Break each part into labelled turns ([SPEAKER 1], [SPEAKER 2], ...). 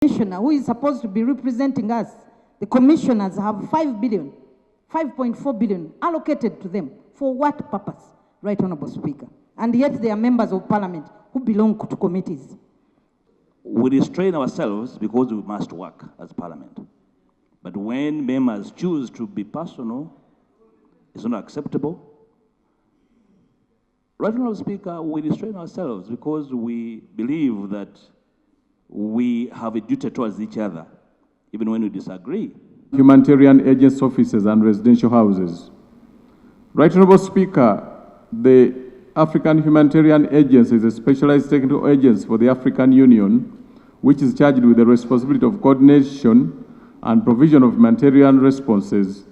[SPEAKER 1] Commissioner who is supposed to be representing us, the commissioners have 5 billion, 5.4 billion allocated to them. For what purpose, Right Honorable Speaker? And yet they are members of parliament who belong to committees.
[SPEAKER 2] We restrain ourselves because we must work as parliament. But when members choose to be personal, it's not acceptable. Right Honorable Speaker, we restrain ourselves because we believe that we have a duty towards each other, even when we disagree.
[SPEAKER 3] Humanitarian agents' offices and residential houses. Right Honorable Speaker, the African Humanitarian Agency is a specialized technical agency for the African Union, which is charged with the responsibility of coordination and provision of humanitarian responses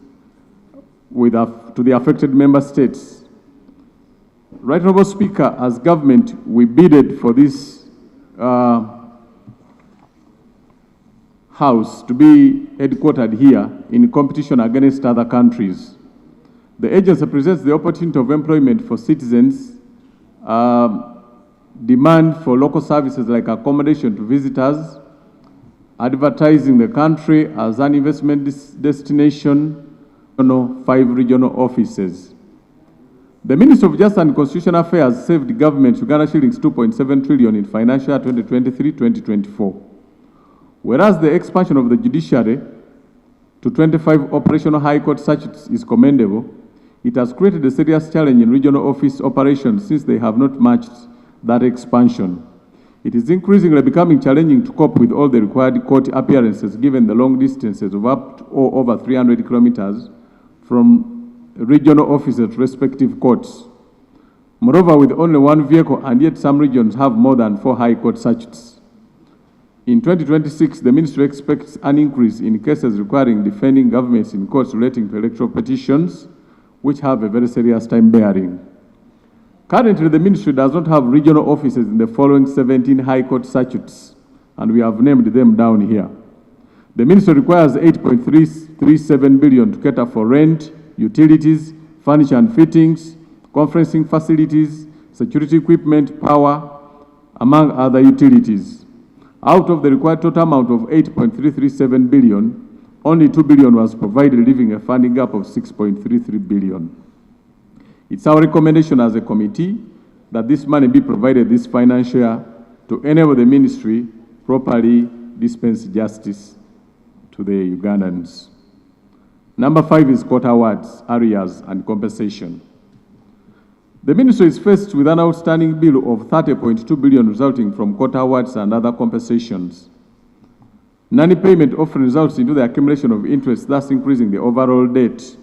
[SPEAKER 3] to the affected member states. Right Honorable Speaker, as government, we bidded for this house to be headquartered here in competition against other countries. The agency presents the opportunity of employment for citizens, demand for local services like accommodation to visitors, advertising the country as an investment destination, 5 regional offices. The Ministry of Justice and Constitutional Affairs saved government Uganda shillings 2.7 trillion in financial year 2023-2024. Whereas the expansion of the judiciary to 25 operational high court circuits is commendable, it has created a serious challenge in regional office operations since they have not matched that expansion. It is increasingly becoming challenging to cope with all the required court appearances given the long distances of up to or over 300 kilometers from regional offices to respective courts. Moreover, with only one vehicle, and yet some regions have more than 4 high court circuits. In 2026, the Ministry expects an increase in cases requiring defending governments in courts relating to electoral petitions, which have a very serious time bearing. Currently, the Ministry does not have regional offices in the following 17 High Court circuits, and we have named them down here. The Ministry requires 8.337 billion to cater for rent, utilities, furniture and fittings, conferencing facilities, security equipment, power, among other utilities. Out of the required total amount of 8.337 billion, only 2 billion was provided, leaving a funding gap of 6.33 billion. It's our recommendation as a committee that this money be provided this financial year to enable the ministry properly dispense justice to the Ugandans. Number 5 is court awards, arrears, and compensation. The ministry is faced with an outstanding bill of 30.2 billion resulting from court awards and other compensations. Non-payment often results into the accumulation of interest, thus increasing the overall debt.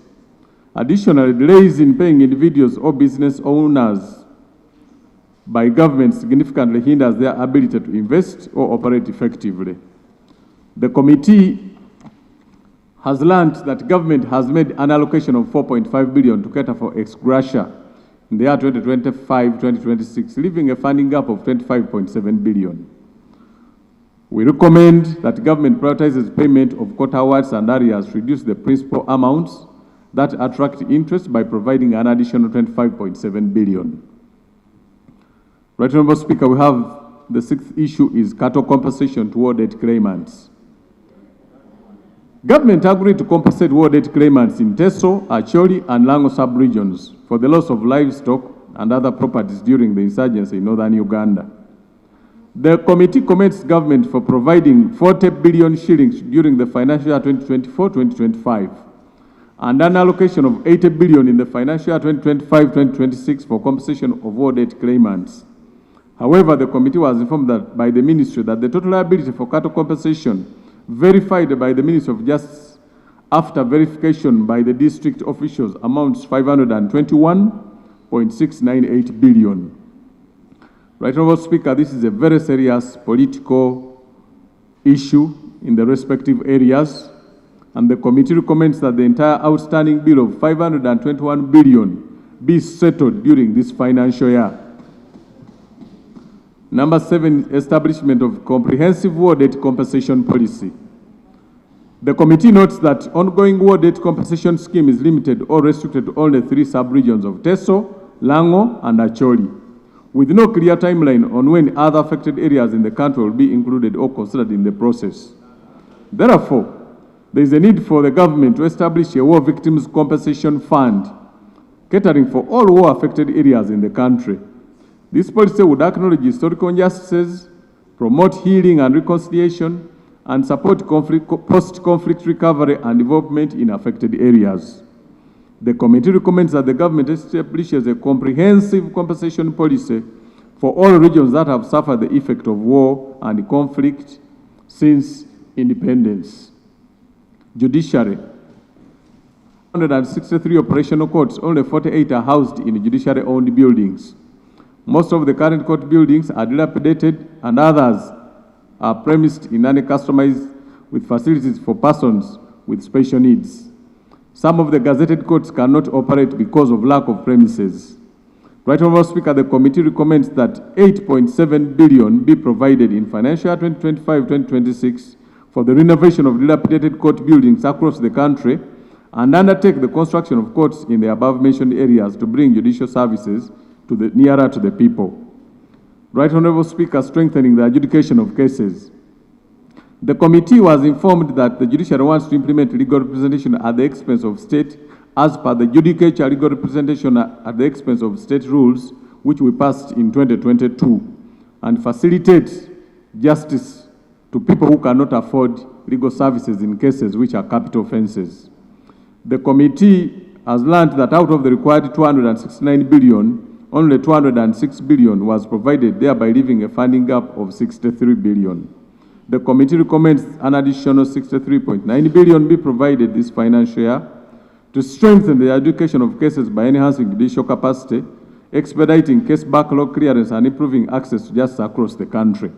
[SPEAKER 3] Additionally, delays in paying individuals or business owners by government significantly hinders their ability to invest or operate effectively. The committee has learned that government has made an allocation of 4.5 billion to cater for ex gratia in the year 2025-2026, leaving a funding gap of 25.7 billion. We recommend that government prioritizes payment of court awards and arrears, reduce the principal amounts that attract interest by providing an additional 25.7 billion. Right Honorable Speaker, we have the 6th issue is cattle compensation to war debt claimants. Government agreed to compensate war debt claimants in Teso, Acholi, and Lango sub-regions for the loss of livestock and other properties during the insurgency in northern Uganda. The committee commends government for providing 40 billion shillings during the financial year 2024-2025 and an allocation of 80 billion in the financial year 2025-2026 for compensation of war debt claimants. However, the committee was informed that by the ministry that the total liability for cattle compensation verified by the Ministry of Justice after verification by the district officials amounts 521.698 billion. Right Honorable Speaker, this is a very serious political issue in the respective areas, and the committee recommends that the entire outstanding bill of 521 billion be settled during this financial year. Number 7, establishment of comprehensive war debt compensation policy. The committee notes that ongoing war debt compensation scheme is limited or restricted to only 3 sub-regions of Teso, Lango, and Acholi, with no clear timeline on when other affected areas in the country will be included or considered in the process. Therefore, there is a need for the government to establish a war victims compensation fund catering for all war-affected areas in the country. This policy would acknowledge historical injustices, promote healing and reconciliation, and support post-conflict recovery and development in affected areas. The committee recommends that the government establishes a comprehensive compensation policy for all regions that have suffered the effect of war and conflict since independence. Judiciary. 163 operational courts, only 48 are housed in judiciary-owned buildings. Most of the current court buildings are dilapidated and others are premised in customized with facilities for persons with special needs. Some of the gazetted courts cannot operate because of lack of premises. Right Honourable Speaker, the committee recommends that 8.7 billion be provided in financial year 2025-2026 for the renovation of dilapidated court buildings across the country and undertake the construction of courts in the above-mentioned areas to bring judicial services nearer to the people. Right Honourable Speaker, strengthening the adjudication of cases. The committee was informed that the judiciary wants to implement legal representation at the expense of state as per the Judicature Legal Representation at the expense of state rules, which we passed in 2022, and facilitate justice to people who cannot afford legal services in cases which are capital offences. The committee has learned that out of the required 269 billion, only 206 billion was provided, thereby leaving a funding gap of 63 billion. The committee recommends an additional 63.9 billion be provided this financial year to strengthen the adjudication of cases by enhancing judicial capacity, expediting case backlog clearance, and improving access to justice across the country.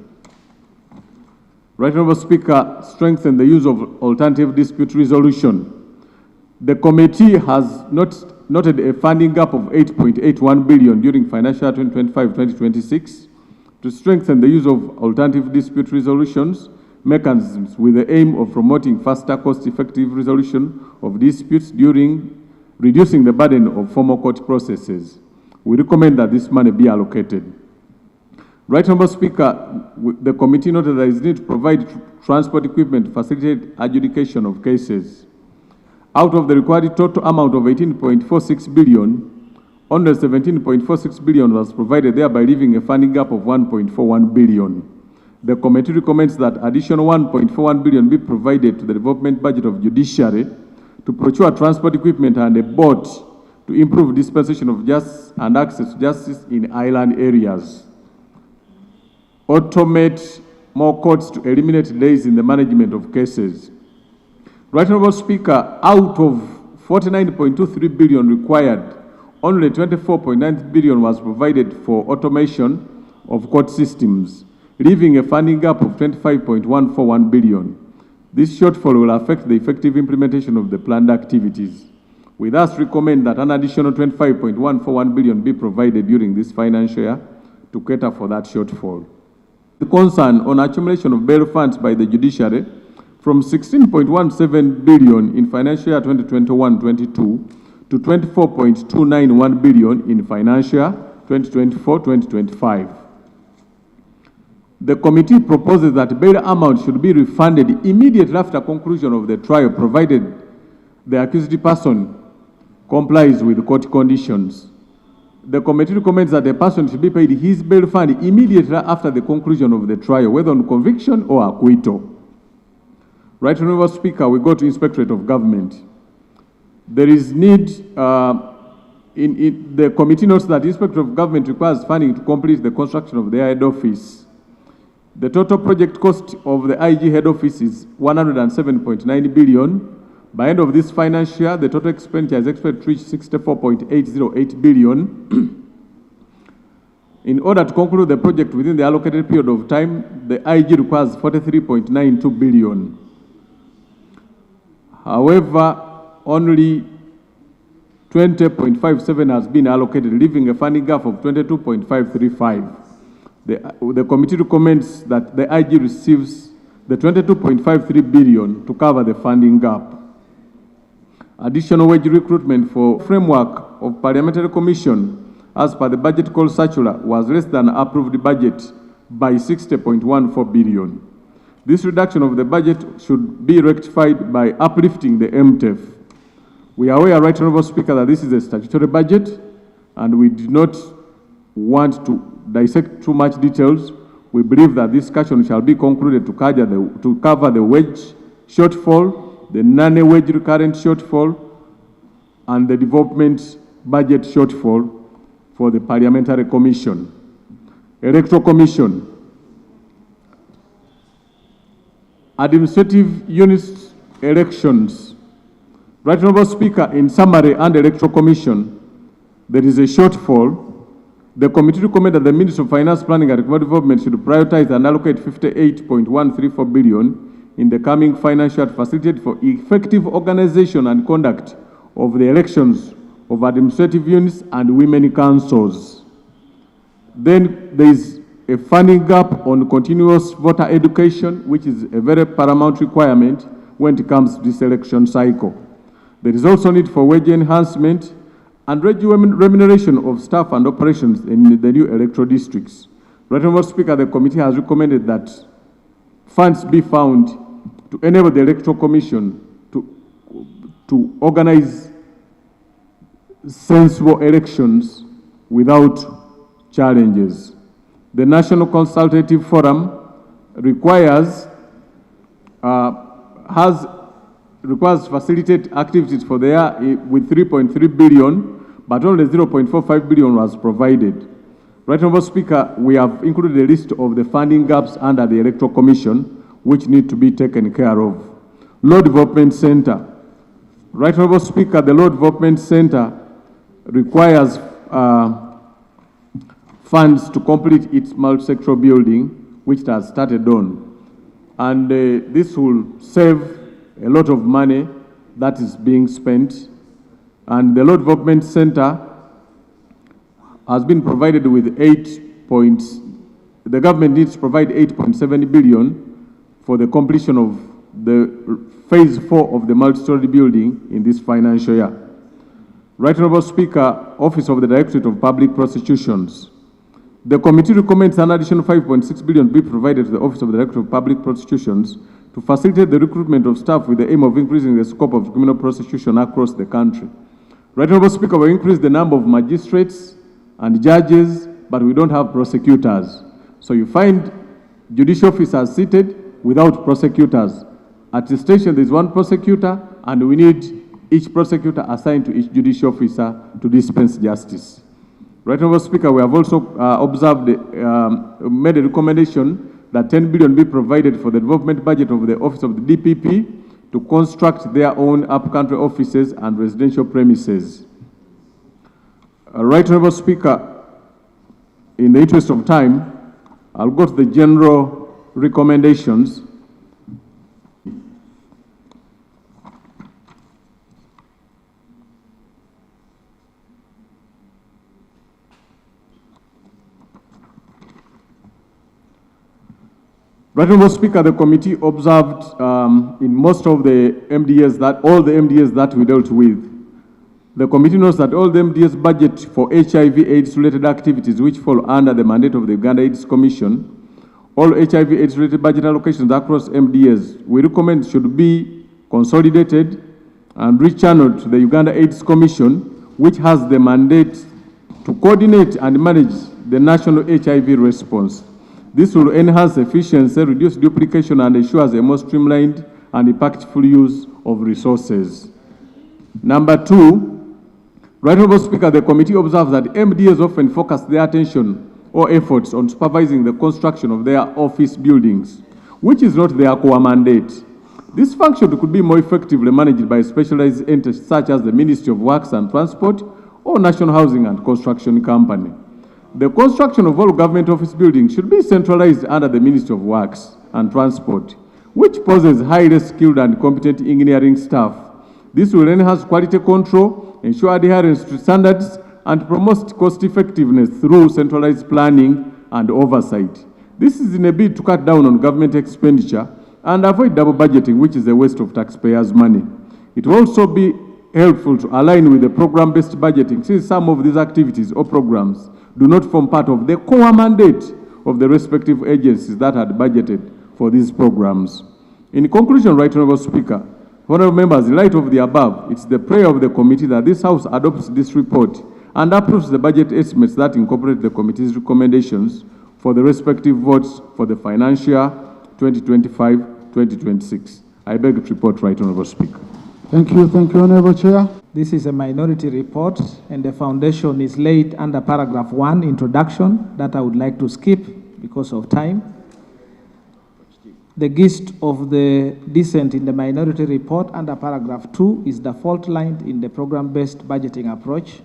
[SPEAKER 3] Right Honourable Speaker, strengthen the use of alternative dispute resolution. The committee has noted a funding gap of 8.81 billion during financial year 2025-2026 to strengthen the use of alternative dispute resolutions mechanisms with the aim of promoting faster, cost-effective resolution of disputes during reducing the burden of formal court processes. We recommend that this money be allocated. Right Honourable Speaker, the committee noted there is need to provide transport equipment to facilitate adjudication of cases. Out of the required total amount of 18.46 billion, only 17.46 billion was provided, thereby leaving a funding gap of 1.41 billion. The committee recommends that additional 1.41 billion be provided to the development budget of judiciary to procure transport equipment and a boat to improve dispensation of justice and access to justice in island areas. Automate more courts to eliminate delays in the management of cases. Right Honourable Speaker, out of 49.23 billion required, only 24.9 billion was provided for automation of court systems, leaving a funding gap of 25.141 billion. This shortfall will affect the effective implementation of the planned activities. We thus recommend that an additional 25.141 billion be provided during this financial year to cater for that shortfall. The concern on accumulation of bail funds by the judiciary from 16.17 billion in financial year 2021-22 to 24.291 billion in financial year 2024-2025. The committee proposes that bail amount should be refunded immediately after conclusion of the trial, provided the accused person complies with court conditions. The committee recommends that the person should be paid his bail fund immediately after the conclusion of the trial, whether on conviction or acquittal. Right Honourable Speaker, we go to Inspectorate of Government. There is need, the committee notes that the Inspectorate of Government requires funding to complete the construction of the head office. The total project cost of the IG head office is 107.9 billion. By end of this financial year, the total expenditure is expected to reach 64.808 billion. In order to conclude the project within the allocated period of time, the IG requires 43.92 billion. However, only 20.57 has been allocated, leaving a funding gap of 22.535. The committee recommends that the IG receives the 22.53 billion to cover the funding gap. Additional wage recruitment for framework of parliamentary commission as per the budget call circular, was less than approved budget by 60.14 billion. This reduction of the budget should be rectified by uplifting the MTEF. We are aware, Right Honourable Speaker, that this is a statutory budget, and we do not want to dissect too much details. We believe that this discussion shall be concluded to cover the wage shortfall, the non-wage recurrent shortfall, and the development budget shortfall for the Parliamentary Commission. Electoral Commission. Administrative units elections. Right Honourable Speaker, in summary, under Electoral Commission, there is a shortfall. The committee recommended that the Ministry of Finance, Planning and Economic Development should prioritize and allocate 58.134 billion in the coming financial year to facilitate for effective organization and conduct of the elections of administrative units and women councils. Then there is a funding gap on continuous voter education, which is a very paramount requirement when it comes to this election cycle. There is also need for wage enhancement and remuneration of staff and operations in the new electoral districts. Right Honourable Speaker, the committee has recommended that funds be found to enable the Electoral Commission to organize sensible elections without challenges. The National Consultative Forum requires to facilitate activities for the year with 3.3 billion, but only 0.45 billion was provided. Right Honourable Speaker, we have included a list of the funding gaps under the Electoral Commission, which need to be taken care of. Law Development Center. Right Honourable Speaker, the Law Development Center requires funds to complete its multi-sectoral building, which it has started on. And this will save a lot of money that is being spent. And the Law Development Center has been provided with the government needs to provide 8.7 billion for the completion of the phase 4 of the multi-story building in this financial year. Right Honourable Speaker, Office of the Directorate of Public Prosecutions. The committee recommends an additional 5.6 billion be provided to the Office of the Director of Public Prosecutions to facilitate the recruitment of staff with the aim of increasing the scope of criminal prosecution across the country. Right Honourable Speaker, we increase the number of magistrates and judges, but we don't have prosecutors. So you find judicial officers seated without prosecutors. At the station, there is one prosecutor, and we need each prosecutor assigned to each judicial officer to dispense justice. Right Honourable Speaker, we have also made a recommendation that 10 billion be provided for the development budget of the Office of the DPP to construct their own up-country offices and residential premises. Right Honourable Speaker, in the interest of time, I'll go to the general recommendations. Right Honourable Speaker, the committee observed in most of the MDAs that all the MDAs that we dealt with, the committee knows that all the MDAs budget for HIV/AIDS-related activities which fall under the mandate of the Uganda AIDS Commission, all HIV/AIDS-related budget allocations across MDAs, we recommend should be consolidated and rechanneled to the Uganda AIDS Commission, which has the mandate to coordinate and manage the national HIV response. This will enhance efficiency, reduce duplication, and ensures a more streamlined and impactful use of resources. Number two, Right Honourable Speaker, the committee observes that MDAs often focus their attention or efforts on supervising the construction of their office buildings, which is not their core mandate. This function could be more effectively managed by specialized entities such as the Ministry of Works and Transport or National Housing and Construction Company. The construction of all government office buildings should be centralized under the Ministry of Works and Transport, which poses highly skilled and competent engineering staff. This will enhance quality control, ensure adherence to standards, and promote cost effectiveness through centralized planning and oversight. This is in a bid to cut down on government expenditure and avoid double budgeting, which is a waste of taxpayers' money. It will also be helpful to align with the program-based budgeting, since some of these activities or programs do not form part of the core mandate of the respective agencies that had budgeted for these programs. In conclusion, Right Honourable Speaker, honourable members, in light of the above, it's the prayer of the committee that this House adopts this report and approves the budget estimates that incorporate the committee's recommendations for the respective votes for the financial year 2025-2026. I beg to report, Right Honourable Speaker.
[SPEAKER 4] Thank you, Honourable Chair.
[SPEAKER 5] This is a minority report, and the foundation is laid under paragraph 1, introduction, that I would like to skip because of time. The gist of the dissent in the minority report under paragraph 2 is the fault line in the program-based budgeting approach.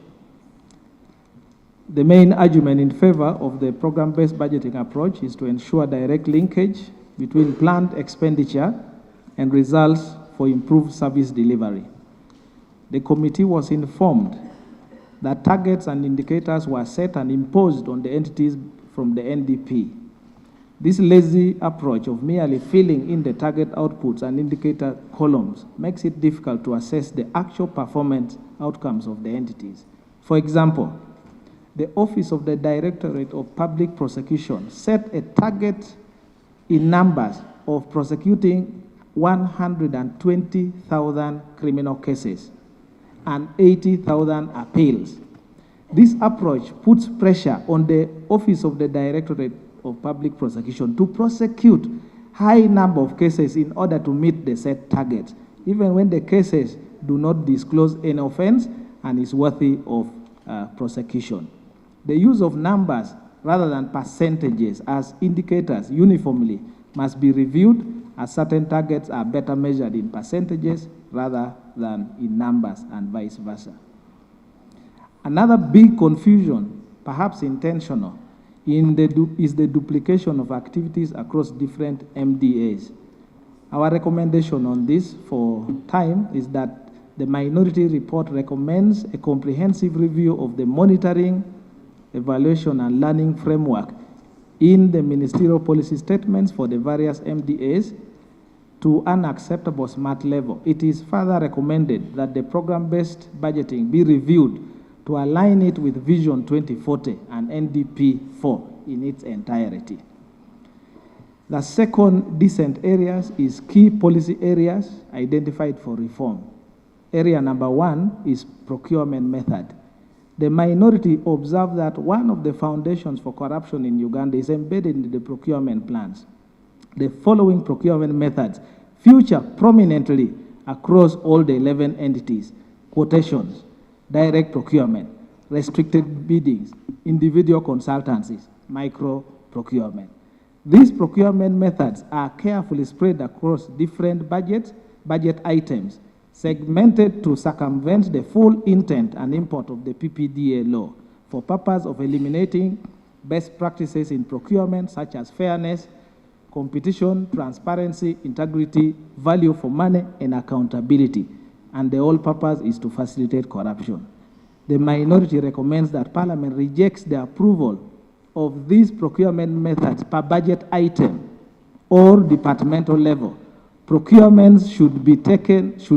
[SPEAKER 5] The main argument in favor of the program-based budgeting approach is to ensure direct linkage between planned expenditure and results for improved service delivery. The committee was informed that targets and indicators were set and imposed on the entities from the NDP. This lazy approach of merely filling in the target outputs and indicator columns makes it difficult to assess the actual performance outcomes of the entities. For example, the Office of the Directorate of Public Prosecution set a target in numbers of prosecuting 120,000 criminal cases and 80,000 appeals. This approach puts pressure on the Office of the Directorate of Public Prosecution to prosecute high number of cases in order to meet the set targets, even when the cases do not disclose any offense and is worthy of prosecution. The use of numbers rather than percentages as indicators uniformly must be reviewed, as certain targets are better measured in percentages rather than in numbers and vice versa. Another big confusion, perhaps intentional, is the duplication of activities across different MDAs. Our recommendation on this for time is that the minority report recommends a comprehensive review of the monitoring, evaluation, and learning framework in the ministerial policy statements for the various MDAs to an acceptable SMART level. It is further recommended that the program-based budgeting be reviewed to align it with Vision 2040 and NDP 4 in its entirety. The second dissent areas is key policy areas identified for reform. Area number 1 is procurement method. The minority observed that one of the foundations for corruption in Uganda is embedded in the procurement plans. The following procurement methods feature prominently across all the 11 entities: quotations, direct procurement, restricted biddings, individual consultancies, micro procurement. These procurement methods are carefully spread across different budget items, segmented to circumvent the full intent and import of the PPDA law for purpose of eliminating best practices in procurement such as fairness, competition, transparency, integrity, value for money, and accountability. And the whole purpose is to facilitate corruption. The minority recommends that Parliament rejects the approval of these procurement methods per budget item or departmental level. Procurements should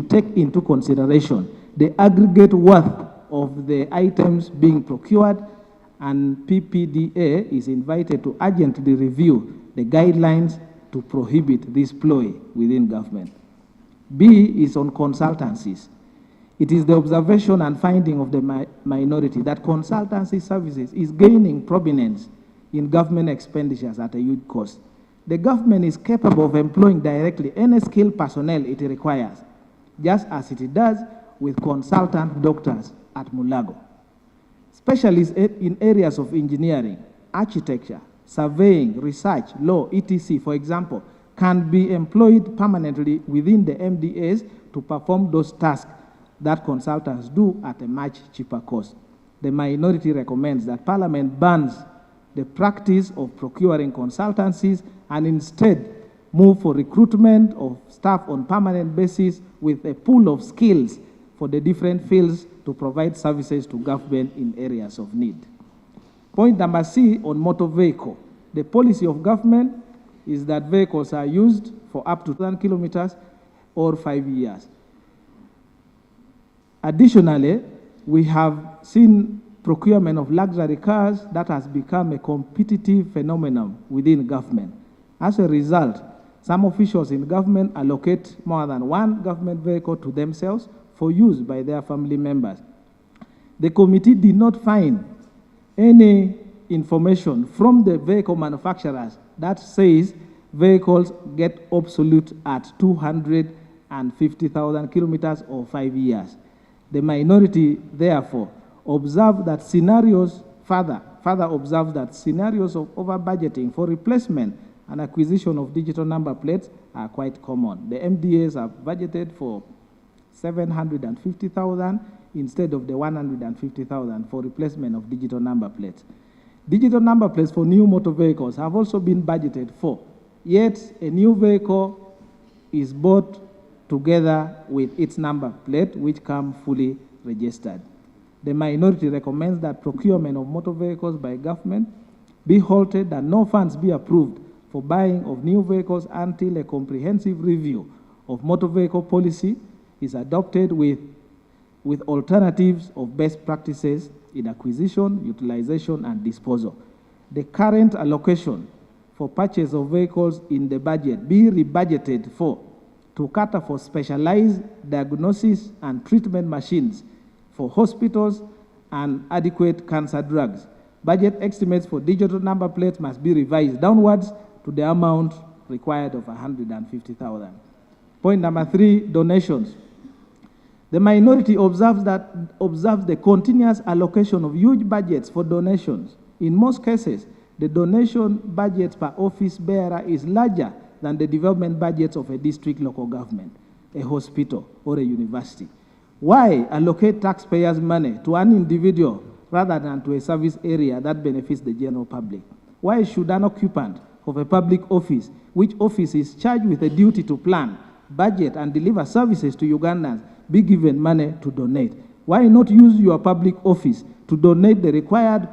[SPEAKER 5] take into consideration the aggregate worth of the items being procured, and PPDA is invited to urgently review the guidelines to prohibit this ploy within government. B is on consultancies. It is the observation and finding of the minority that consultancy services is gaining prominence in government expenditures at a huge cost. The government is capable of employing directly any skilled personnel it requires, just as it does with consultant doctors at Mulago. Specialists in areas of engineering, architecture, surveying, research, law, etc., for example, can be employed permanently within the MDAs to perform those tasks that consultants do at a much cheaper cost. The minority recommends that Parliament bans the practice of procuring consultancies and instead move for recruitment of staff on permanent basis with a pool of skills for the different fields to provide services to government in areas of need. Point number C on motor vehicle. The policy of government is that vehicles are used for up to 1,000 kilometers or 5 years. Additionally, we have seen procurement of luxury cars that has become a competitive phenomenon within government. As a result, some officials in government allocate more than one government vehicle to themselves for use by their family members. The committee did not find any information from the vehicle manufacturers that says vehicles get obsolete at 250,000 kilometers or 5 years. The minority, therefore, observed that scenarios, further observed that scenarios of over-budgeting for replacement and acquisition of digital number plates are quite common. The MDAs have budgeted for 750,000 instead of the 150,000 for replacement of digital number plates. Digital number plates for new motor vehicles have also been budgeted for, yet a new vehicle is bought together with its number plate, which come fully registered. The minority recommends that procurement of motor vehicles by government be halted and no funds be approved for buying of new vehicles until a comprehensive review of motor vehicle policy is adopted with alternatives of best practices in acquisition, utilization, and disposal. The current allocation for purchase of vehicles in the budget be rebudgeted for to cater for specialized diagnosis and treatment machines for hospitals and adequate cancer drugs. Budget estimates for digital number plates must be revised downwards to the amount required of 150,000. Point number 3, donations. The minority observes the continuous allocation of huge budgets for donations. In most cases, the donation budget per office bearer is larger than the development budgets of a district local government, a hospital, or a university. Why allocate taxpayers' money to an individual rather than to a service area that benefits the general public? Why should an occupant of a public office, which office is charged with a duty to plan, budget, and deliver services to Ugandans, be given money to donate? Why not use your public office to donate the required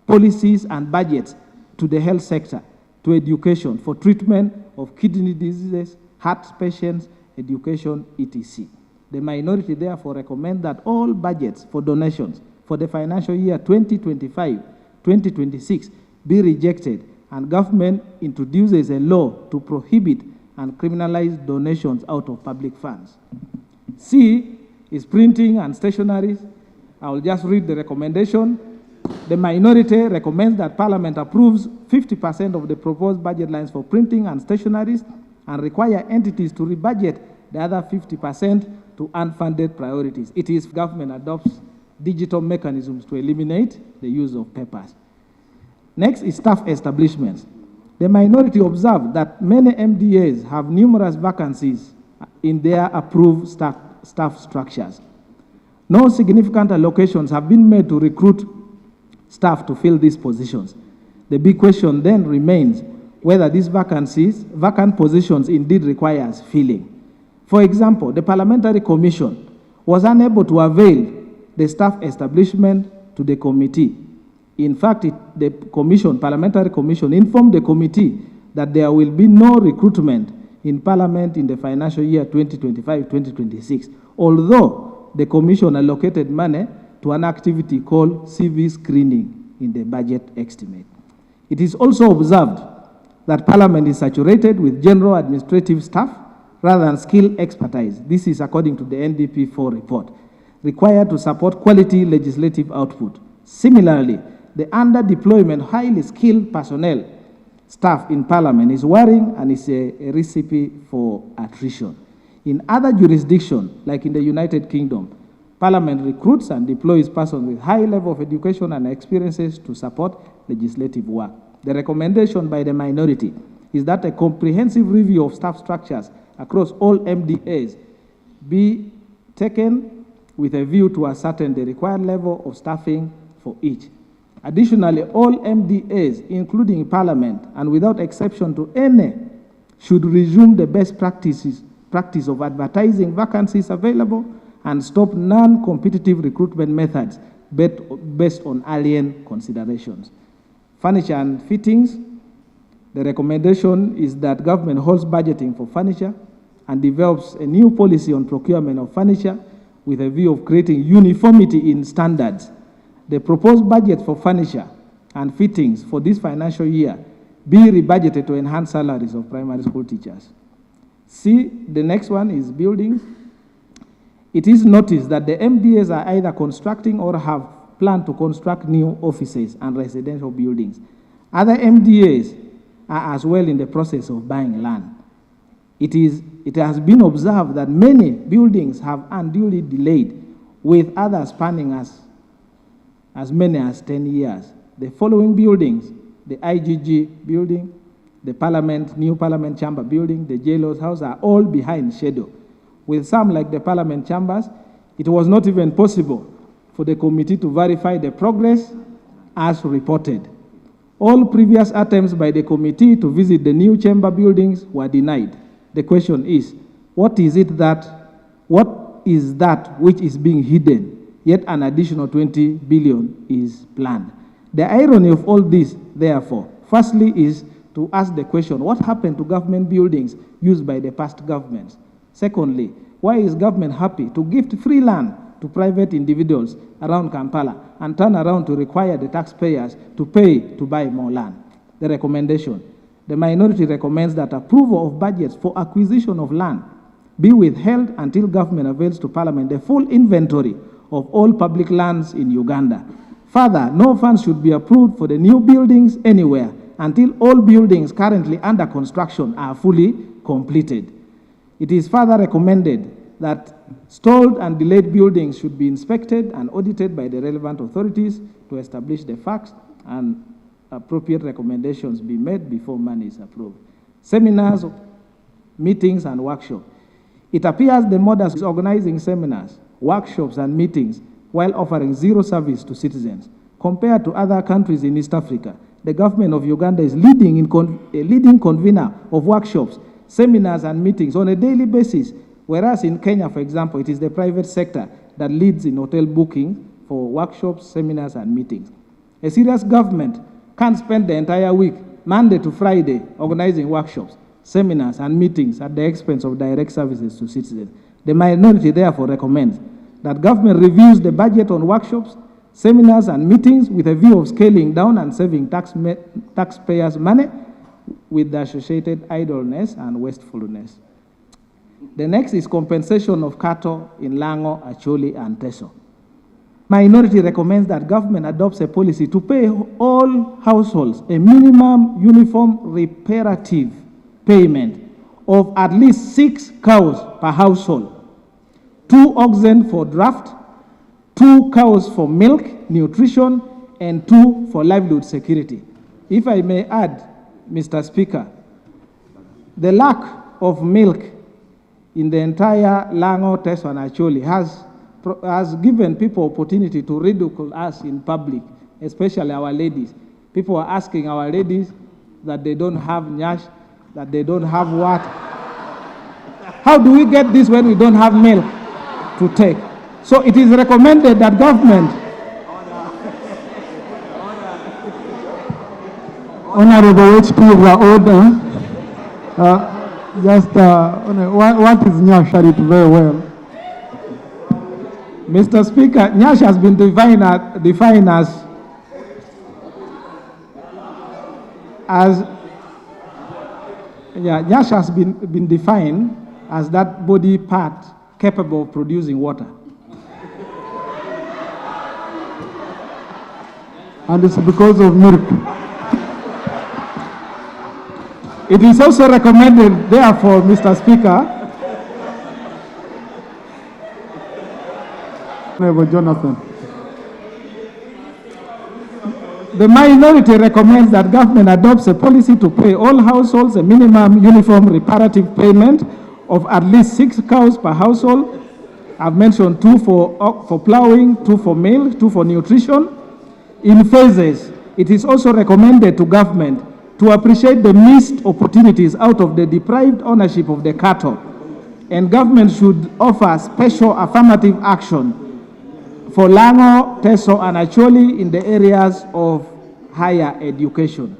[SPEAKER 5] policies and budgets to the health sector, to education, for treatment of kidney diseases, heart patients, education, etc.? The minority therefore recommend that all budgets for donations for the financial year 2025-2026 be rejected and government introduces a law to prohibit and criminalize donations out of public funds. C is printing and stationeries. I will just read the recommendation. The minority recommends that Parliament approves 50% of the proposed budget lines for printing and stationeries and require entities to rebudget the other 50% to unfunded priorities. It is government adopts digital mechanisms to eliminate the use of papers. Next is staff establishments. The minority observed that many MDAs have numerous vacancies in their approved staff structures. No significant allocations have been made to recruit staff to fill these positions. The big question then remains whether these vacant positions indeed requires filling. For example, the Parliamentary Commission was unable to avail the staff establishment to the committee. In fact, the Parliamentary Commission informed the committee that there will be no recruitment in Parliament in the financial year 2025-2026, although the Commission allocated money to an activity called CV screening in the budget estimate. It is also observed that Parliament is saturated with general administrative staff rather than skilled expertise. This is according to the NDP4 report, required to support quality legislative output. Similarly, the under-deployment of highly skilled personnel staff in Parliament is worrying and is a recipe for attrition. In other jurisdictions, like in the United Kingdom, Parliament recruits and deploys persons with high level of education and experiences to support legislative work. The recommendation by the minority is that a comprehensive review of staff structures across all MDAs be taken with a view to ascertain the required level of staffing for each. Additionally, all MDAs, including Parliament, and without exception to any, should resume the best practice of advertising vacancies available and stop non-competitive recruitment methods based on alien considerations. Furniture and fittings. The recommendation is that government holds budgeting for furniture and develops a new policy on procurement of furniture with a view of creating uniformity in standards. The proposed budget for furniture and fittings for this financial year be rebudgeted to enhance salaries of primary school teachers. C, the next one is buildings. It is noticed that the MDAs are either constructing or have planned to construct new offices and residential buildings. Other MDAs are as well in the process of buying land. It has been observed that many buildings have unduly delayed, with others spanning as many as 10 years. The following buildings: the IGG building, the new Parliament Chamber building, the JLO's house, are all behind schedule. With some, like the Parliament Chambers, it was not even possible for the committee to verify the progress as reported. All previous attempts by the committee to visit the new chamber buildings were denied. The question is, what is that which is being hidden, yet an additional 20 billion is planned? The irony of all this, therefore, firstly is to ask the question, what happened to government buildings used by the past governments? Secondly, why is government happy to gift free land to private individuals around Kampala and turn around to require the taxpayers to pay to buy more land? The recommendation: the minority recommends that approval of budgets for acquisition of land be withheld until government avails to Parliament the full inventory of all public lands in Uganda. Further, no funds should be approved for the new buildings anywhere until all buildings currently under construction are fully completed. It is further recommended that stalled and delayed buildings should be inspected and audited by the relevant authorities to establish the facts, and appropriate recommendations be made before money is approved. Seminars, meetings, and workshops. It appears the MODAS is organizing seminars, workshops, and meetings while offering zero service to citizens. Compared to other countries in East Africa, the government of Uganda is a leading convener of workshops, seminars, and meetings on a daily basis, whereas in Kenya, for example, it is the private sector that leads in hotel booking for workshops, seminars, and meetings. A serious government can't spend the entire week, Monday to Friday, organizing workshops, seminars, and meetings at the expense of direct services to citizens. The minority therefore recommends that government reviews the budget on workshops, seminars, and meetings with a view of scaling down and saving taxpayers' money with the associated idleness and wastefulness. The next is compensation of cattle in Lango, Acholi, and Teso. Minority recommends that government adopts a policy to pay all households a minimum uniform reparative payment of at least 6 cows per household, 2 oxen for draft, 2 cows for milk, nutrition, and 2 for livelihood security. If I may add, Mr. Speaker, the lack of milk in the entire Lango, Teso, and Acholi has given people opportunity to ridicule us in public, especially our ladies. People are asking our ladies that they don't have nyash, that they don't have what. How do we get this when we don't have milk to take? So it is recommended that government...
[SPEAKER 4] Honorable Mpuuga, order. What is nyash? Share it very well.
[SPEAKER 5] Mr. Speaker, nyash has been defined nyash has been defined as that body part capable of producing water.
[SPEAKER 4] And it's because of milk.
[SPEAKER 5] It is also recommended, therefore, Mr. Speaker,
[SPEAKER 4] Jonathan.
[SPEAKER 5] The minority recommends that government adopts a policy to pay all households a minimum uniform reparative payment of at least 6 cows per household. I've mentioned 2 for plowing, 2 for milk, 2 for nutrition. In phases, it is also recommended to government to appreciate the missed opportunities out of the deprived ownership of the cattle, and government should offer special affirmative action for Lango, Teso, and Acholi in the areas of higher education.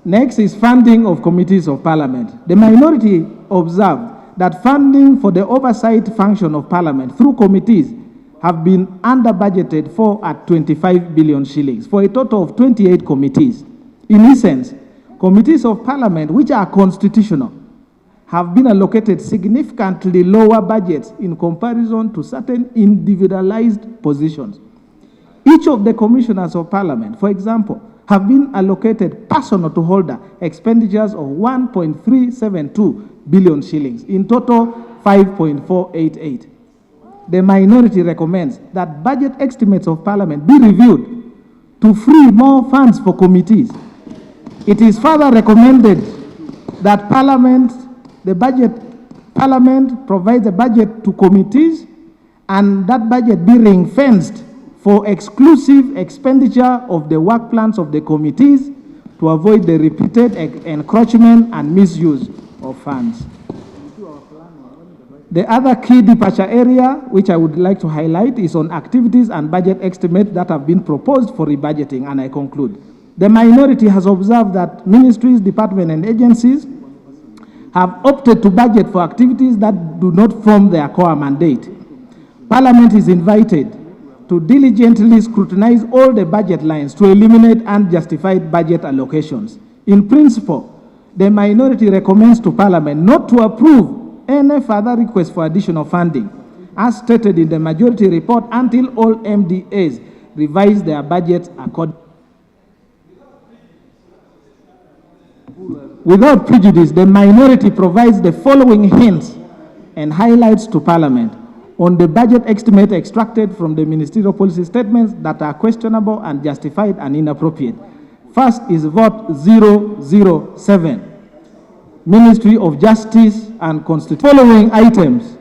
[SPEAKER 5] Next is funding of committees of parliament. The minority observed that funding for the oversight function of Parliament through committees have been under budgeted for at 25 billion shillings for a total of 28 committees. In essence, committees of Parliament which are constitutional have been allocated significantly lower budgets in comparison to certain individualized positions. Each of the commissioners of Parliament, for example, have been allocated personal to holder expenditures of 1.372 billion shillings, in total 5.488. The minority recommends that budget estimates of Parliament be reviewed to free more funds for committees. It is further recommended that Parliament provides a budget to committees and that budget be ring-fenced for exclusive expenditure of the work plans of the committees to avoid the repeated encroachment and misuse of funds. The other key departure area which I would like to highlight is on activities and budget estimates that have been proposed for rebudgeting, and I conclude. The minority has observed that ministries, departments, and agencies have opted to budget for activities that do not form their core mandate. Parliament is invited to diligently scrutinize all the budget lines to eliminate unjustified budget allocations. In principle, the minority recommends to Parliament not to approve any further request for additional funding, as stated in the majority report, until all MDAs revise their budgets accordingly. Without prejudice, the minority provides the following hints and highlights to Parliament on the budget estimate extracted from the ministerial policy statements that are questionable and justified and inappropriate. First is vote 007, Ministry of Justice and Constitution. Following items: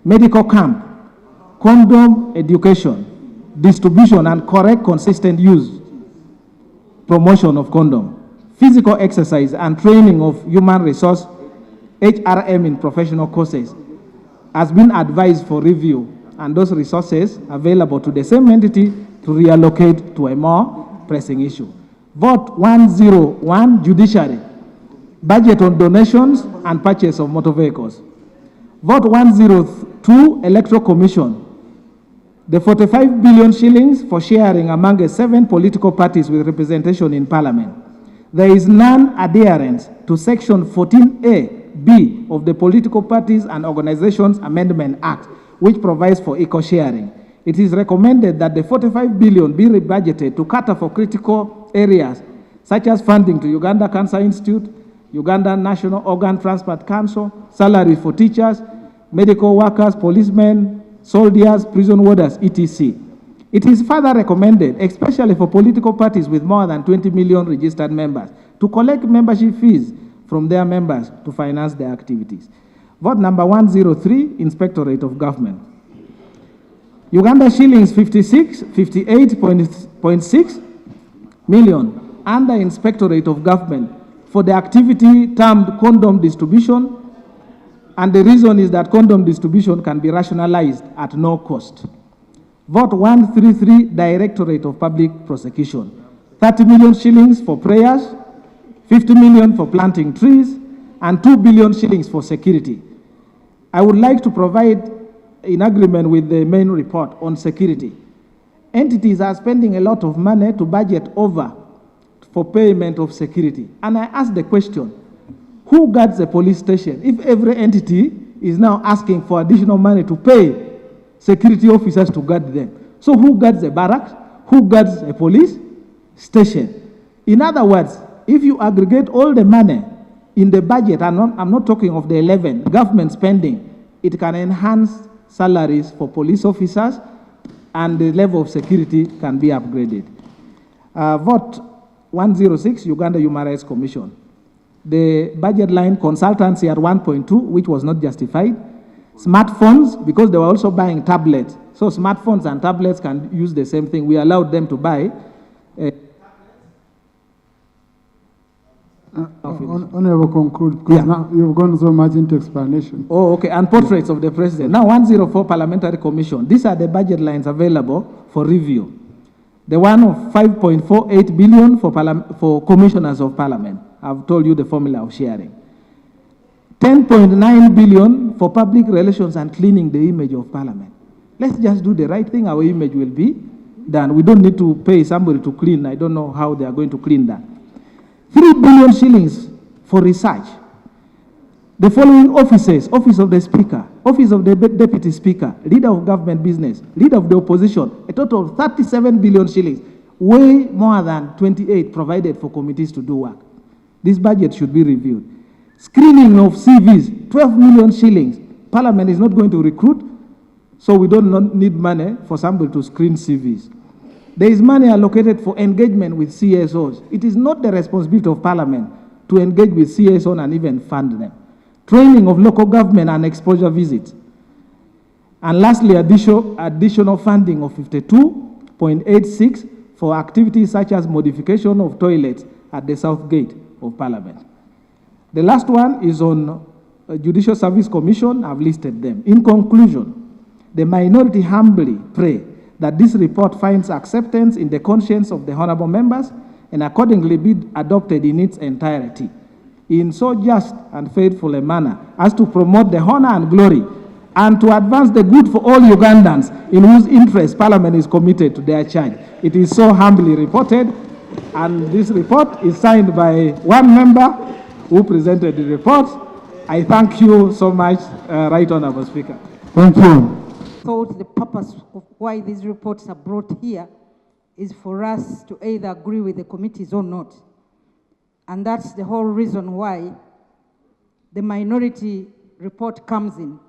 [SPEAKER 5] medical camp, condom education, distribution and correct consistent use, promotion of condom, physical exercise and training of human resource, HRM in professional courses, has been advised for review, and those resources available to the same entity to reallocate to a more pressing issue. Vote 101, Judiciary, budget on donations and purchase of motor vehicles. Vote 102, Electoral Commission, the 45 billion shillings for sharing among 7 political parties with representation in Parliament. There is non-adherence to Section 14A(b) of the Political Parties and Organizations Amendment Act, which provides for equal sharing. It is recommended that the 45 billion be rebudgeted to cater for critical areas such as funding to Uganda Cancer Institute, Uganda National Organ Transplant Council, salaries for teachers, medical workers, policemen, soldiers, prison warders, etc. It is further recommended, especially for political parties with more than 20 million registered members, to collect membership fees from their members to finance their activities. Vote number 103, Inspectorate of Government. Uganda shillings 58.6 million under Inspectorate of Government for the activity termed condom distribution, and the reason is that condom distribution can be rationalized at no cost. Vote 133, Directorate of Public Prosecution, 30 million shillings for prayers, 50 million for planting trees, and 2 billion shillings for security. I would like to provide, in agreement with the main report on security, entities are spending a lot of money to budget over for payment of security. And I ask the question, who guards the police station if every entity is now asking for additional money to pay security officers to guard them? So who guards the barracks? Who guards a police station? In other words, if you aggregate all the money in the budget, I'm not talking of the 11 government spending, it can enhance salaries for police officers and the level of security can be upgraded. Vote 106, Uganda Human Rights Commission. The budget line consultancy at 1.2, which was not justified. Smartphones, because they were also buying tablets. So smartphones and tablets can use the same thing. We allowed them to buy.
[SPEAKER 4] Honorable, conclude, because now you've gone so much into explanation.
[SPEAKER 5] Oh, okay, and portraits of the president. Now, 104 Parliamentary Commission. These are the budget lines available for review. The one of 5.48 billion for commissioners of Parliament. I've told you the formula of sharing. 10.9 billion for public relations and cleaning the image of Parliament. Let's just do the right thing, our image will be done. We don't need to pay somebody to clean. I don't know how they are going to clean that. 3 billion shillings for research. The following offices: Office of the Speaker, Office of the Deputy Speaker, Leader of Government Business, Leader of the Opposition, a total of 37 billion shillings, way more than 28 provided for committees to do work. This budget should be reviewed. Screening of CVs, 12 million shillings. Parliament is not going to recruit, so we don't need money for somebody to screen CVs. There is money allocated for engagement with CSOs. It is not the responsibility of Parliament to engage with CSOs and even fund them. Training of local government and exposure visits. And lastly, additional funding of 52.86 for activities such as modification of toilets at the south gate of Parliament. The last one is on Judicial Service Commission. I've listed them. In conclusion, the minority humbly pray that this report finds acceptance in the conscience of the honorable members and accordingly be adopted in its entirety, in so just and faithful a manner as to promote the honor and glory and to advance the good for all Ugandans in whose interest Parliament is committed to their charge. It is so humbly reported, and this report is signed by one member who presented the report. I thank you so much, Right Honourable Speaker.
[SPEAKER 4] Thank you.
[SPEAKER 1] Thought the purpose of why these reports are brought here is for us to either agree with the committees or not. And that's the whole reason why the minority report comes in,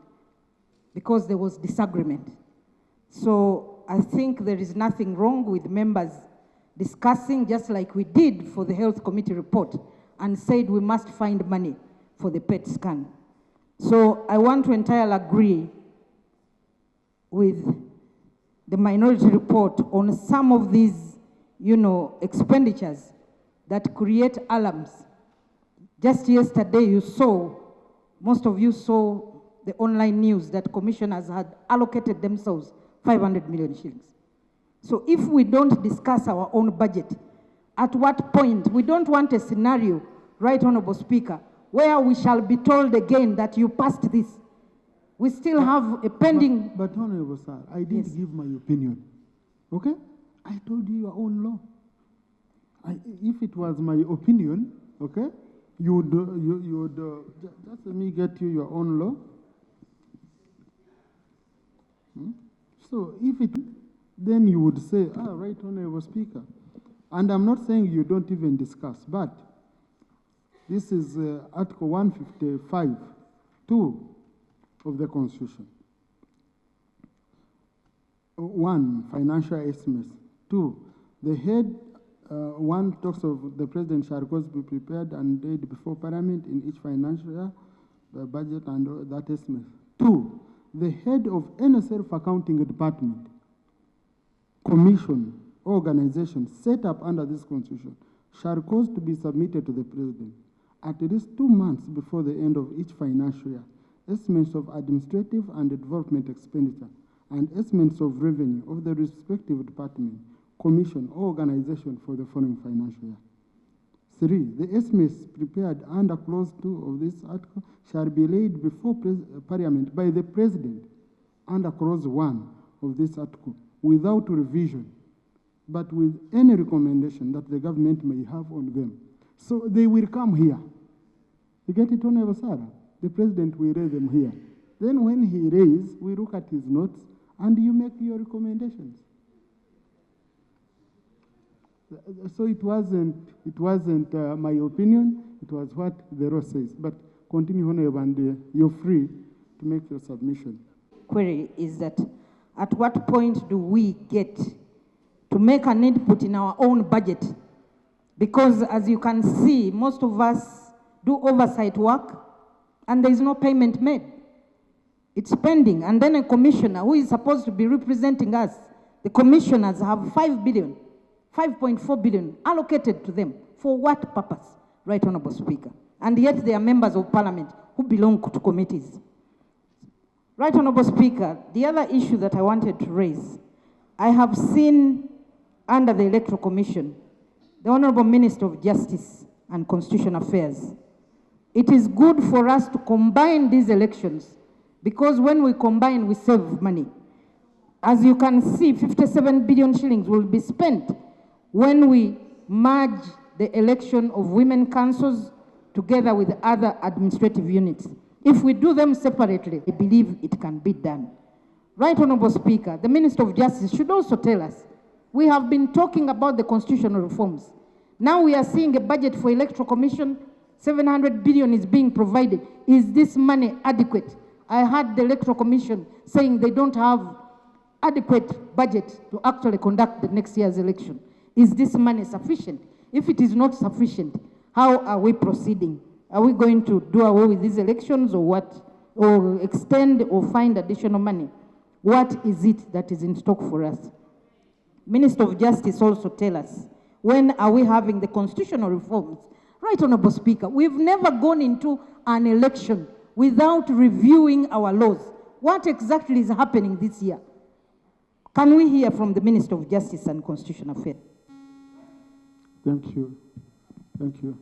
[SPEAKER 1] because there was disagreement. So I think there is nothing wrong with members discussing, just like we did for the Health Committee report, and said we must find money for the PET scan. So I want to entirely agree with the minority report on some of these, expenditures that create alarms. Just yesterday you saw, most of you saw the online news that commissioners had allocated themselves 500 million shillings. So if we don't discuss our own budget, at what point? We don't want a scenario, Right Honourable Speaker, where we shall be told again that you passed this. We still have a pending...
[SPEAKER 4] But Honourable Sir, I didn't give my opinion, okay? I told you your own law. If it was my opinion, okay, you would just let me get you your own law. So if it, then you would say, Right Honourable Speaker. And I'm not saying you don't even discuss, but this is Article 155(2) of the Constitution. 1, financial estimates. 2, the head, 1 talks of the President shall be prepared and laid before Parliament in each financial year, the budget and that estimate. 2, the head of any self-accounting department, commission, organization set up under this Constitution shall cause to be submitted to the President at least 2 months before the end of each financial year estimates of administrative and development expenditure and estimates of revenue of the respective department, commission, or organization for the following financial year. 3, the estimates prepared under Clause 2 of this article shall be laid before Parliament by the President under Clause 1 of this article without revision, but with any recommendation that the government may have on them. So they will come here. You get it, Honourable Sarah? The President will raise them here. Then when he raises, we look at his notes and you make your recommendations. So it wasn't my opinion, it was what the law says. But continue, Honourable, and you're free to make your submission.
[SPEAKER 1] Query is that at what point do we get to make an input in our own budget? Because as you can see, most of us do oversight work and there is no payment made. It's pending. And then a commissioner who is supposed to be representing us, the commissioners have 5 billion, 5.4 billion allocated to them. For what purpose, Right Honourable Speaker? And yet they are members of Parliament who belong to committees. Right Honourable Speaker, the other issue that I wanted to raise, I have seen under the Electoral Commission, the Honourable Minister of Justice and Constitutional Affairs It is good for us to combine these elections because when we combine, we save money. As you can see, 57 billion shillings will be spent when we merge the election of women councils together with other administrative units. If we do them separately, I believe it can be done. Right, Honorable Speaker, the Minister of Justice should also tell us, we have been talking about the constitutional reforms. Now we are seeing a budget for Electoral Commission, 700 billion is being provided. Is this money adequate? I heard the Electoral Commission saying they don't have adequate budget to actually conduct the next year's election. Is this money sufficient? If it is not sufficient, how are we proceeding? Are we going to do away with these elections or what? Or extend or find additional money? What is it that is in stock for us? Minister of Justice also tell us, when are we having the constitutional reforms? Right, Honorable Speaker, we've never gone into an election without reviewing our laws. What exactly is happening this year? Can we hear from the Minister of Justice and Constitutional Affairs?
[SPEAKER 4] Thank you. Thank you.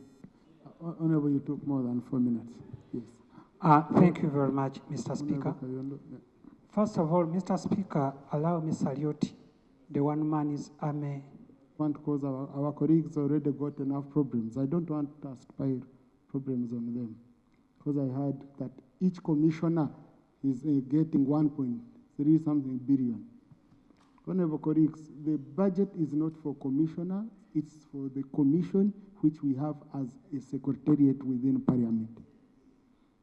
[SPEAKER 4] Honorable, you took more than 4 minutes. Yes.
[SPEAKER 6] Thank you very much, Mr. Speaker. First of all, Mr. Speaker, allow me salute the one man is Ame.
[SPEAKER 4] Because our colleagues already got enough problems. I don't want us to pile problems on them. Because I heard that each commissioner is getting 1.3 something billion. Honorable colleagues, the budget is not for commissioner, it's for the commission which we have as a secretariat within Parliament.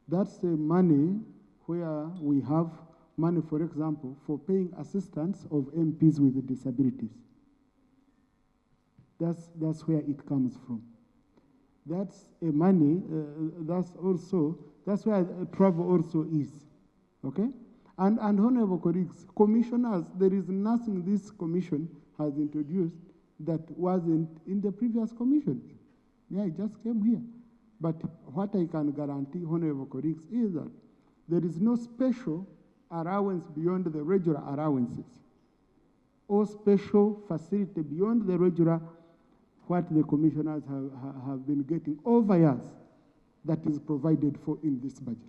[SPEAKER 4] That's the money where we have money, for example, for paying assistance of MPs with disabilities. That's where it comes from. That's a money, that's where travel also is, okay? And honorable colleagues, commissioners, there is nothing this commission has introduced that wasn't in the previous commissions. Yeah, it just came here. But what I can guarantee, honorable colleagues, is that there is no special allowance beyond the regular allowances or special facility beyond the regular what the commissioners have been getting over years that is provided for in this budget.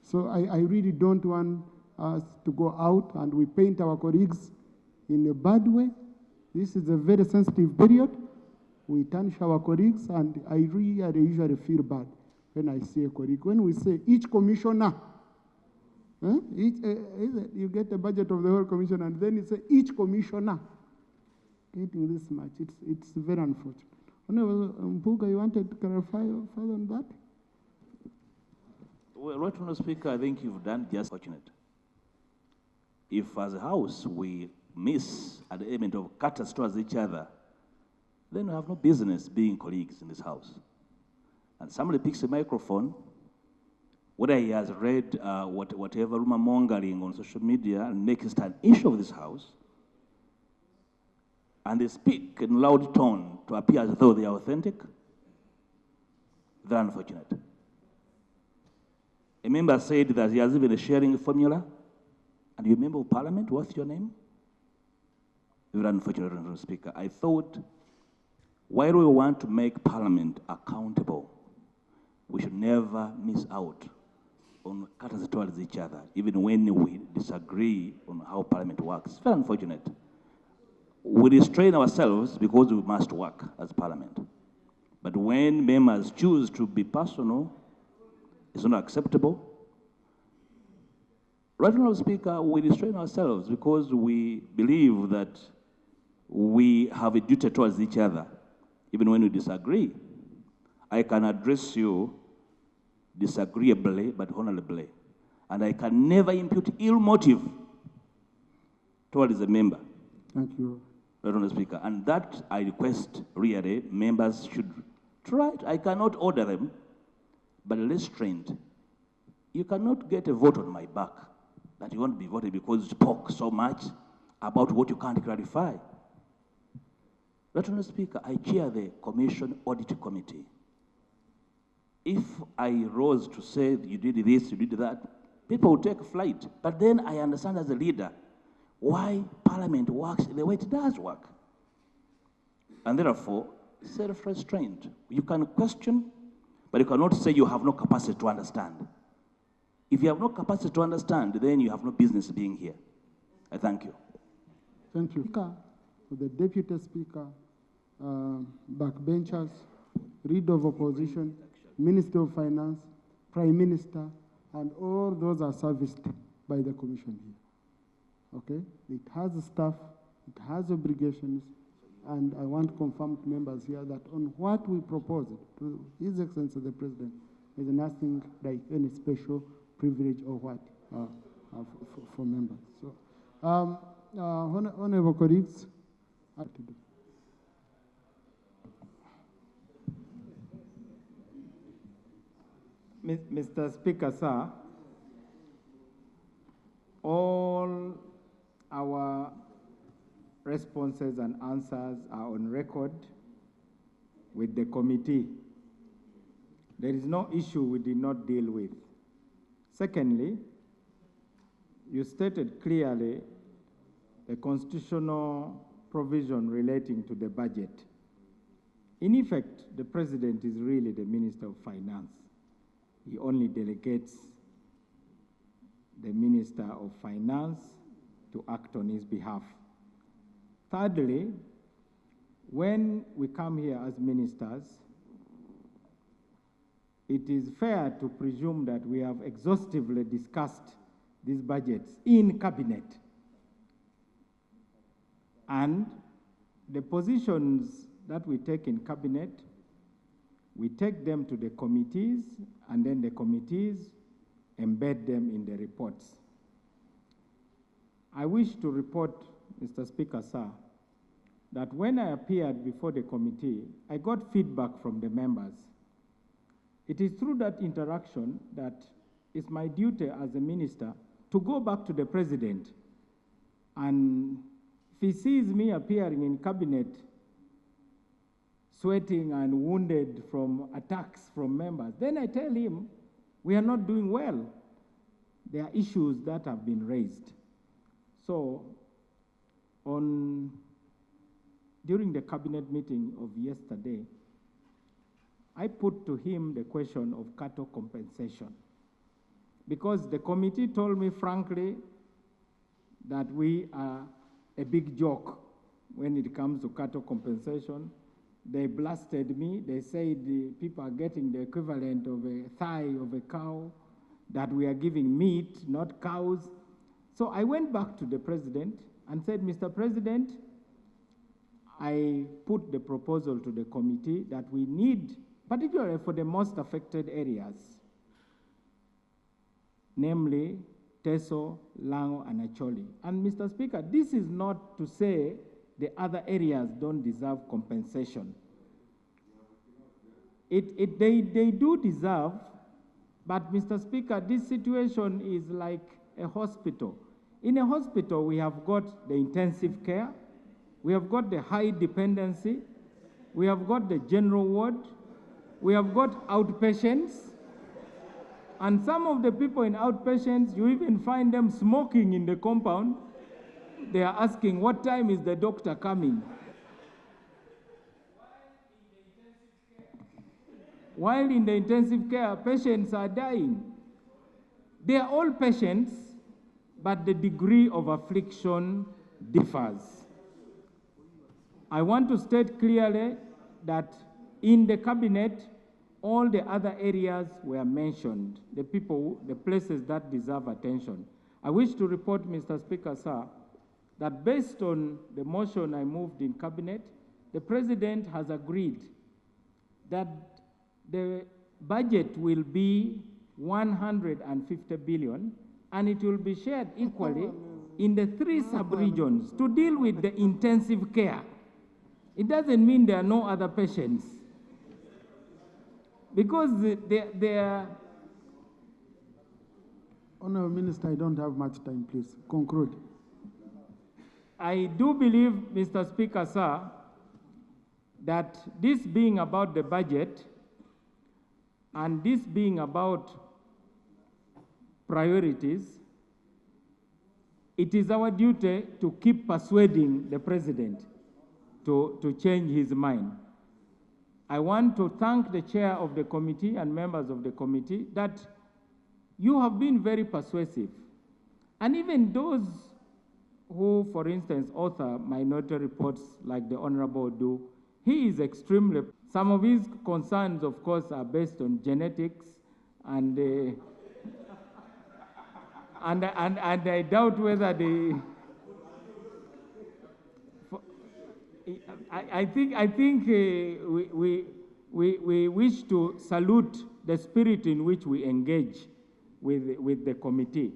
[SPEAKER 4] So I really don't want us to go out and we paint our colleagues in a bad way. This is a very sensitive period. We tarnish our colleagues, and I really usually feel bad when I see a colleague. When we say each commissioner, you get the budget of the whole commission, and then you say each commissioner getting this much. It's very unfortunate. Honorable Mpuuga, you wanted to clarify further on that?
[SPEAKER 2] Well, right, Honorable Speaker, I think you've done just fortunate. If as a House we miss an element of cutters towards each other, then we have no business being colleagues in this House. And somebody picks a microphone, whether he has read whatever rumor mongering on social media and makes it an issue of this House, and they speak in loud tone to appear as though they are authentic, they're unfortunate. A member said that he has even a sharing formula, and you member of Parliament, what's your name? Very unfortunate, Mr. Speaker. I thought, while we want to make Parliament accountable, we should never miss out on cutters towards each other, even when we disagree on how Parliament works. It's very unfortunate. We restrain ourselves because we must work as Parliament. But when members choose to be personal, it's not acceptable. Right, Honourable Speaker, we restrain ourselves because we believe that we have a duty towards each other, even when we disagree. I can address you disagreeably, but honorably. And I can never impute ill motive towards a member.
[SPEAKER 4] Thank you.
[SPEAKER 2] Right, Honourable Speaker. And that I request really members should try. I cannot order them, but restraint. You cannot get a vote on my back that you won't be voted because you spoke so much about what you can't clarify. Right, Honourable Speaker, I chair the Commission Audit Committee. If I rose to say you did this, you did that, people will take flight. But then I understand as a leader why Parliament works the way it does work. And therefore, self-restraint. You can question, But you cannot say you have no capacity to understand. If you have no capacity to understand, then you have no business being here. I thank you.
[SPEAKER 4] Thank you. The Deputy Speaker, backbenchers, Leader of Opposition, Minister of Finance, Prime Minister, and all those are serviced by the Commission here. Okay? It has staff, it has obligations, and I want to confirm to members here that on what we propose to His Excellency the President, there is nothing like any special privilege or what for members. So, honorable colleagues,
[SPEAKER 7] Mr. Speaker, sir, all our responses and answers are on record with the committee. There is no issue we did not deal with. Secondly, you stated clearly the constitutional provision relating to the budget. In effect, the President is really the Minister of Finance. He only delegates the Minister of Finance to act on his behalf. Thirdly, when we come here as ministers, it is fair to presume that we have exhaustively discussed these budgets in cabinet. And the positions that we take in cabinet, we take them to the committees, and then the committees embed them in the reports. I wish to report, Mr. Speaker, sir, that when I appeared before the committee, I got feedback from the members. It is through that interaction that it's my duty as a minister to go back to the President, and if he sees me appearing in cabinet sweating and wounded from attacks from members, then I tell him we are not doing well. There are issues that have been raised. So during the cabinet meeting of yesterday, I put to him the question of cattle compensation, because the committee told me frankly that we are a big joke when it comes to cattle compensation. They blasted me. They said the people are getting the equivalent of a thigh of a cow, that we are giving meat, not cows. So I went back to the President and said, Mr. President, I put the proposal to the committee that we need, particularly for the most affected areas, namely Teso, Lango, and Acholi. And Mr. Speaker, this is not to say the other areas don't deserve compensation. They do deserve, but Mr. Speaker, this situation is like a hospital. In a hospital, we have got the intensive care, we have got the high dependency, we have got the general ward, we have got outpatients, and some of the people in outpatients, you even find them smoking in the compound. They are asking, what time is the doctor coming? While in the intensive care, patients are dying. They are all patients, but the degree of affliction differs. I want to state clearly that in the cabinet, all the other areas were mentioned, the places that deserve attention. I wish to report, Mr. Speaker, sir, that based on the motion I moved in cabinet, the President has agreed that the budget will be 150 billion, and it will be shared equally in the 3 sub-regions to deal with the intensive care. It doesn't mean there are no other patients, because they are...
[SPEAKER 4] Honourable Minister, I don't have much time, please. Conclude.
[SPEAKER 7] I do believe, Mr. Speaker, sir, that this being about the budget and this being about priorities, it is our duty to keep persuading the President to change his mind. I want to thank the chair of the committee and members of the committee that you have been very persuasive. And even those who, for instance, author minority reports like the Honorable do, he is extremely, some of his concerns, of course, are based on genetics and I doubt whether they, I think we wish to salute the spirit in which we engage with the committee.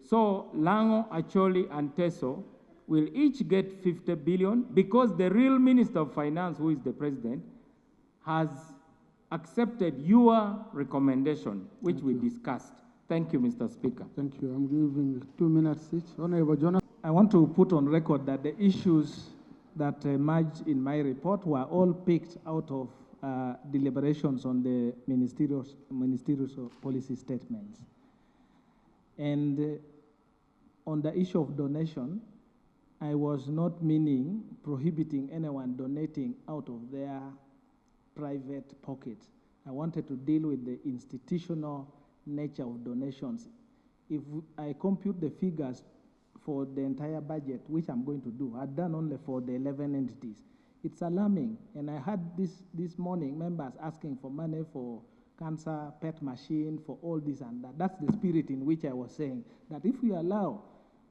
[SPEAKER 7] So Lango, Acholi, and Teso will each get 50 billion because the real Minister of Finance, who is the President, has accepted your recommendation, which we discussed. Thank you, Mr. Speaker.
[SPEAKER 4] Thank you. I'm giving 2 minutes each. Honorable Jonathan.
[SPEAKER 5] I want to put on record that the issues that emerged in my report were all picked out of deliberations on the ministerial policy statements. And on the issue of donation, I was not meaning prohibiting anyone donating out of their private pockets. I wanted to deal with the institutional nature of donations. If I compute the figures for the entire budget, which I'm going to do, I've done only for the 11 entities. It's alarming, and I had this morning members asking for money for cancer, PET machine, for all this and that. That's the spirit in which I was saying that if we allow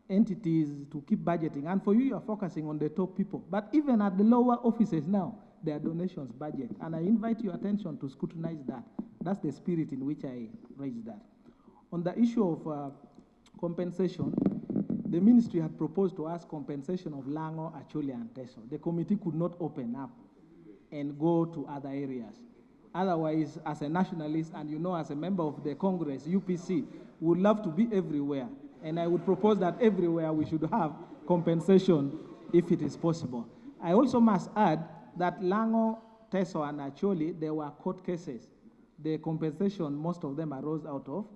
[SPEAKER 5] entities to keep budgeting, and for you, you're focusing on the top people, but even at the lower offices now, there are donations budget, and I invite your attention to scrutinize that. That's the spirit in which I raised that. On the issue of compensation, the ministry had proposed to ask compensation of Lango, Acholi, and Teso. The committee could not open up and go to other areas. Otherwise, as a nationalist and as a member of the Congress, UPC, would love to be everywhere. And I would propose that everywhere we should have compensation if it is possible. I also must add that Lango, Teso, and Acholi, there were court cases. The compensation, most of them arose out of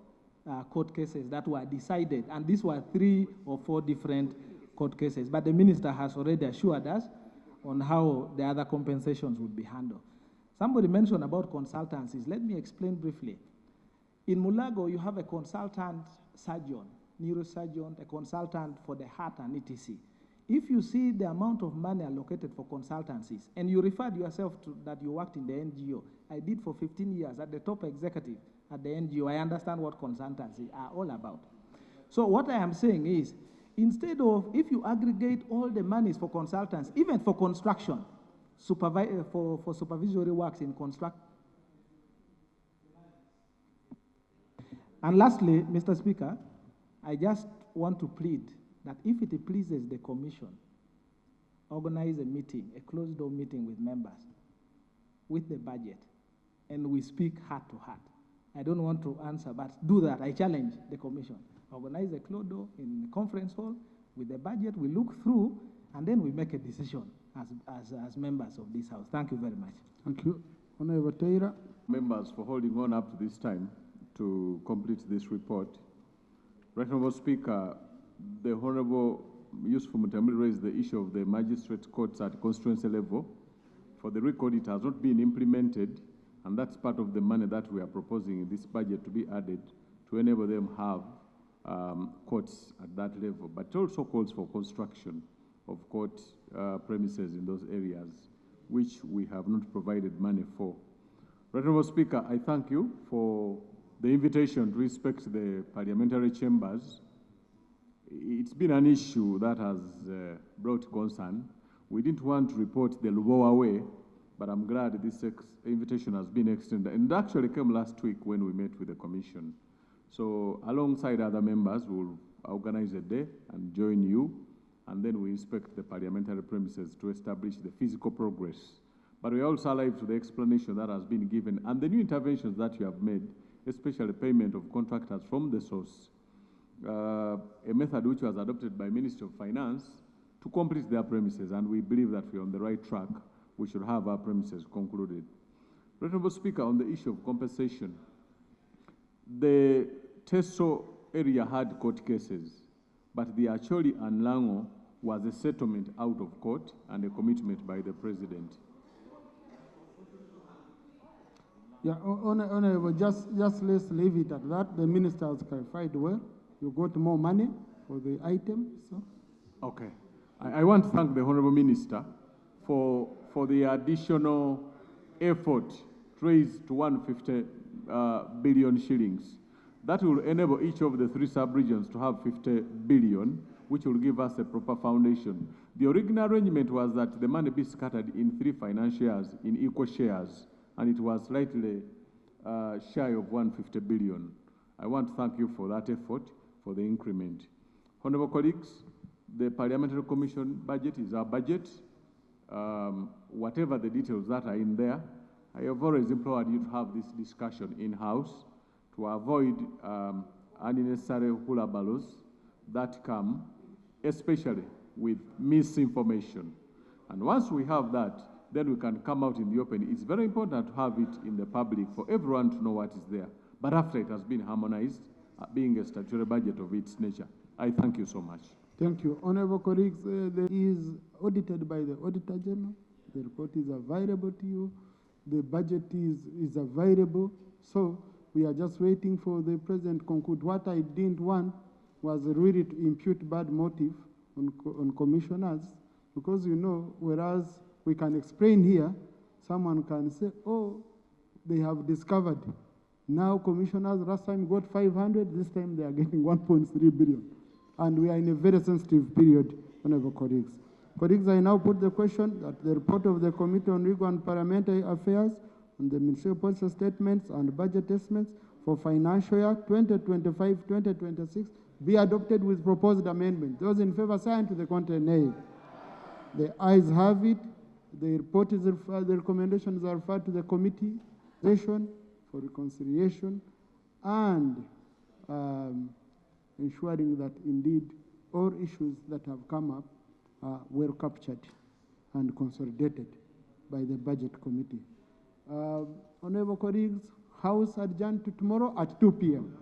[SPEAKER 5] court cases that were decided. And these were 3 or 4 different court cases. But the minister has already assured us on how the other compensations would be handled. Somebody mentioned about consultancies. Let me explain briefly. In Mulago, you have a consultant surgeon, neurosurgeon, a consultant for the heart and etc. If you see the amount of money allocated for consultancies, and you referred yourself to that you worked in the NGO, I did for 15 years at the top executive at the NGO. I understand what consultancies are all about. So what I am saying is, instead of, if you aggregate all the monies for consultants, even for construction, for supervisory works in construction. And lastly, Mr. Speaker, I just want to plead that if it pleases the Commission, organize a meeting, a closed-door meeting with members, with the budget, and we speak heart to heart. I don't want to answer, but do that. I challenge the Commission. Organize a closed-door in the conference hall with the budget. We look through, and then we make a decision as members of this House. Thank you very much.
[SPEAKER 4] Thank you. Honorable Taylor.
[SPEAKER 3] Members for holding on up to this time to complete this report. Right Honourable Speaker, the Honourable Yusuf Mutambi raised the issue of the magistrate courts at constituency level. For the record, it has not been implemented, and that's part of the money that we are proposing in this budget to be added to enable them have courts at that level. But it also calls for construction of court premises in those areas, which we have not provided money for. Right Honourable Speaker, I thank you for the invitation to respect the parliamentary chambers. It's been an issue that has brought concern. We didn't want to report the Lubowa way, but I'm glad this invitation has been extended. And it actually came last week when we met with the Commission. So alongside other members, we'll organize a day and join you, and then we inspect the parliamentary premises to establish the physical progress. But we are also alive to the explanation that has been given and the new interventions that you have made, especially payment of contractors from the source, a method which was adopted by Ministry of Finance to complete their premises, and we believe that we're on the right track. We should have our premises concluded. Honourable Speaker, on the issue of compensation, the Teso area had court cases, but the Acholi and Lango was a settlement out of court and a commitment by the President.
[SPEAKER 4] Yeah, Honorable, just let's leave it at that. The minister has clarified well. You got more money for the item, so.
[SPEAKER 3] Okay. I want to thank the Honourable Minister for the additional effort to raise to 150 billion shillings. That will enable each of the 3 sub-regions to have 50 billion, which will give us a proper foundation. The original arrangement was that the money be scattered in 3 financial years in equal shares, and it was slightly shy of 150 billion. I want to thank you for that effort, for the increment. Honourable colleagues, the Parliamentary Commission budget is our budget. Whatever the details that are in there, I have always implored you to have this discussion in-house to avoid unnecessary hullaballoos that come, especially with misinformation. And once we have that, then we can come out in the open. It's very important to have it in the public for everyone to know what is there. But after it has been harmonized, being a statutory budget of its nature. I thank you so much.
[SPEAKER 4] Thank you. Honorable colleagues, there is audited by the Auditor General. The report is available to you. The budget is available. So we are just waiting for the President to conclude. What I didn't want was really to impute bad motive on commissioners, because, you know, whereas we can explain here, someone can say, oh, they have discovered. Now commissioners last time got 500, this time they are getting 1.3 billion. And we are in a very sensitive period, honorable colleagues. Colleagues, I now put the question that the report of the Committee on Legal and Parliamentary Affairs on the Ministerial Policy Statements and Budget Estimates for financial year 2025-2026 be adopted with proposed amendment. Those in favor, sign to the contrary, nay. The ayes have it. The report is referred, the recommendations are referred to the committee session for reconciliation and ensuring that indeed all issues that have come up were captured and consolidated by the Budget Committee. Honorable colleagues, House adjourned to tomorrow at 2 p.m.